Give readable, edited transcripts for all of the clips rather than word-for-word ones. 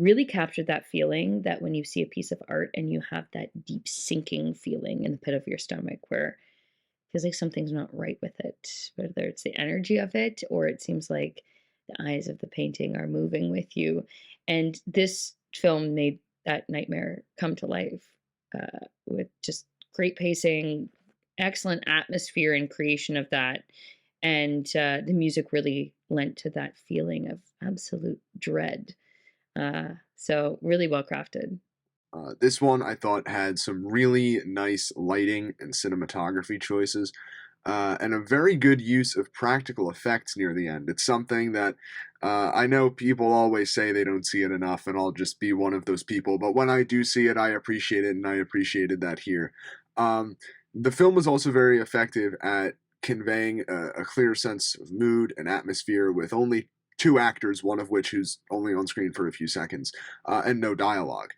really captured that feeling that when you see a piece of art and you have that deep sinking feeling in the pit of your stomach where it feels like something's not right with it, whether it's the energy of it or it seems like the eyes of the painting are moving with you. And this film made that nightmare come to life with just great pacing, excellent atmosphere and creation of that. And the music really lent to that feeling of absolute dread. So really well crafted. This one I thought had some really nice lighting and cinematography choices, and a very good use of practical effects near the end. It's something that I know people always say they don't see it enough, and I'll just be one of those people. But when I do see it, I appreciate it, and I appreciated that here. Um, the film was also very effective at conveying a clear sense of mood and atmosphere with only two actors, one of which who's only on screen for a few seconds, and no dialogue.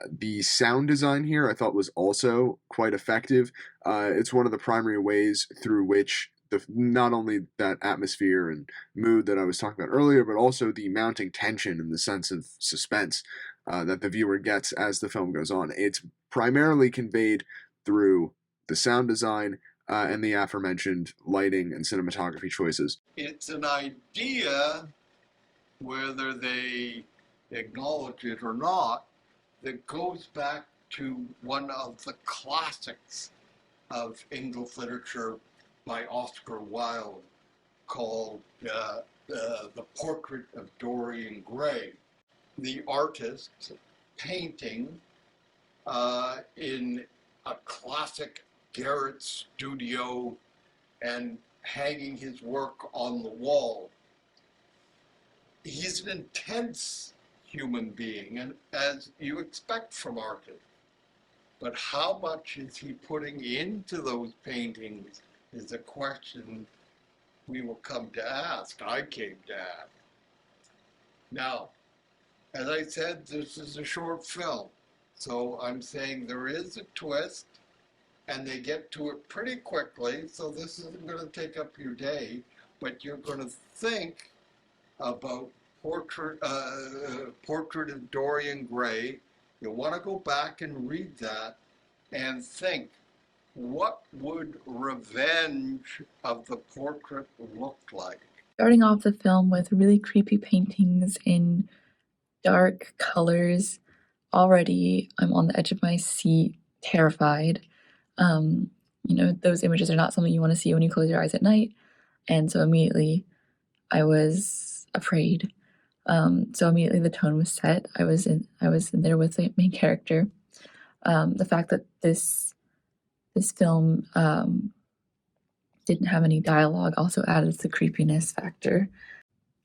The sound design here I thought was also quite effective. It's one of the primary ways through which not only that atmosphere and mood that I was talking about earlier, but also the mounting tension and the sense of suspense that the viewer gets as the film goes on. It's primarily conveyed through the sound design and the aforementioned lighting and cinematography choices. It's an idea, whether they acknowledge it or not, that goes back to one of the classics of English literature by Oscar Wilde called The Portrait of Dorian Gray. The artist painting in a classic garret studio and hanging his work on the wall. He's an intense human being, and as you expect from artists. But how much is he putting into those paintings is a question we will come to ask. I came to ask. Now, as I said, this is a short film. So I'm saying there is a twist, and they get to it pretty quickly. So this isn't going to take up your day, but you're going to think about Portrait of Dorian Gray. You'll want to go back and read that and think, what would Revenge of the Portrait look like? Starting off the film with really creepy paintings in dark colors, already I'm on the edge of my seat, terrified. Those images are not something you want to see when you close your eyes at night, and so immediately I was afraid. So immediately the tone was set. I was in there with the main character. The fact that this film didn't have any dialogue also added to the creepiness factor.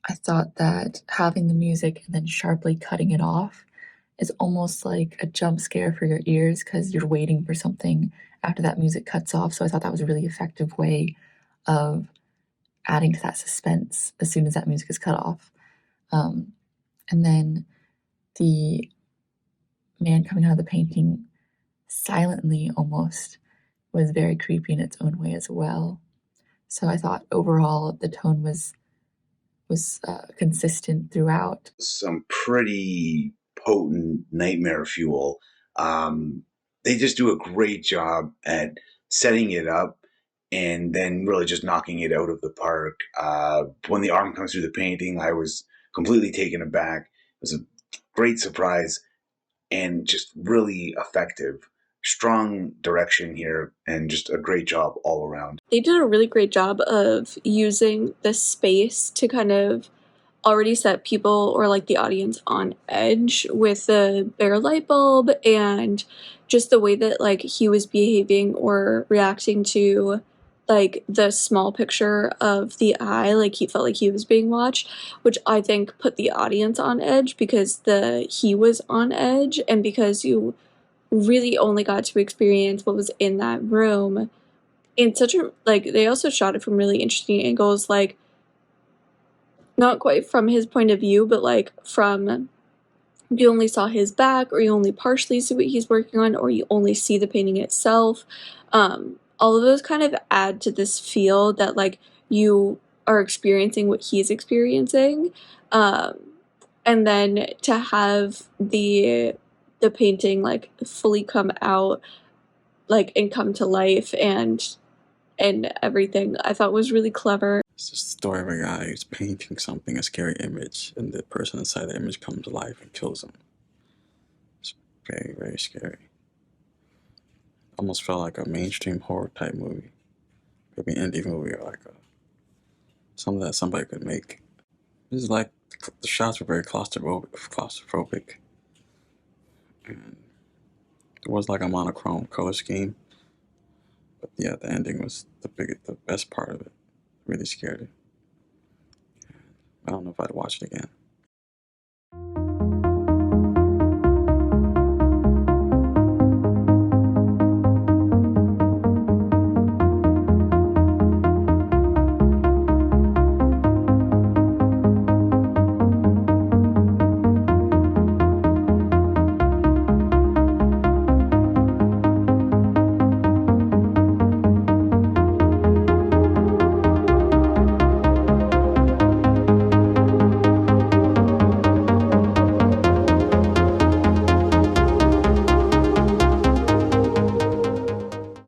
I thought that having the music and then sharply cutting it off is almost like a jump scare for your ears because you're waiting for something after that music cuts off. So I thought that was a really effective way of adding to that suspense as soon as that music is cut off. And then the man coming out of the painting silently almost was very creepy in its own way as well. So I thought overall the tone was consistent throughout. Some pretty potent nightmare fuel. They just do a great job at setting it up and then really just knocking it out of the park. When the arm comes through the painting, I was completely taken aback. It was a great surprise and just really effective. Strong direction here and just a great job all around. They did a really great job of using the space to kind of already set people or like the audience on edge with the bare light bulb and just the way that like he was behaving or reacting to like the small picture of the eye, like he felt like he was being watched, which I think put the audience on edge because he was on edge, and because you really only got to experience what was in that room in such a, like, they also shot it from really interesting angles, like not quite from his point of view, but like from, you only saw his back, or you only partially see what he's working on, or you only see the painting itself. All of those kind of add to this feel that like you are experiencing what he's experiencing. and then to have the painting like fully come out, like, and come to life and everything, I thought was really clever. It's just a story of a guy who's painting something, a scary image, and the person inside the image comes to life and kills him. It's very, very scary. Almost felt like a mainstream horror type movie. Could be an indie movie or like something that somebody could make. This is like the shots were very claustrophobic. And it was like a monochrome color scheme. But yeah, the ending was the best part of it. Really scared it. I don't know if I'd watch it again.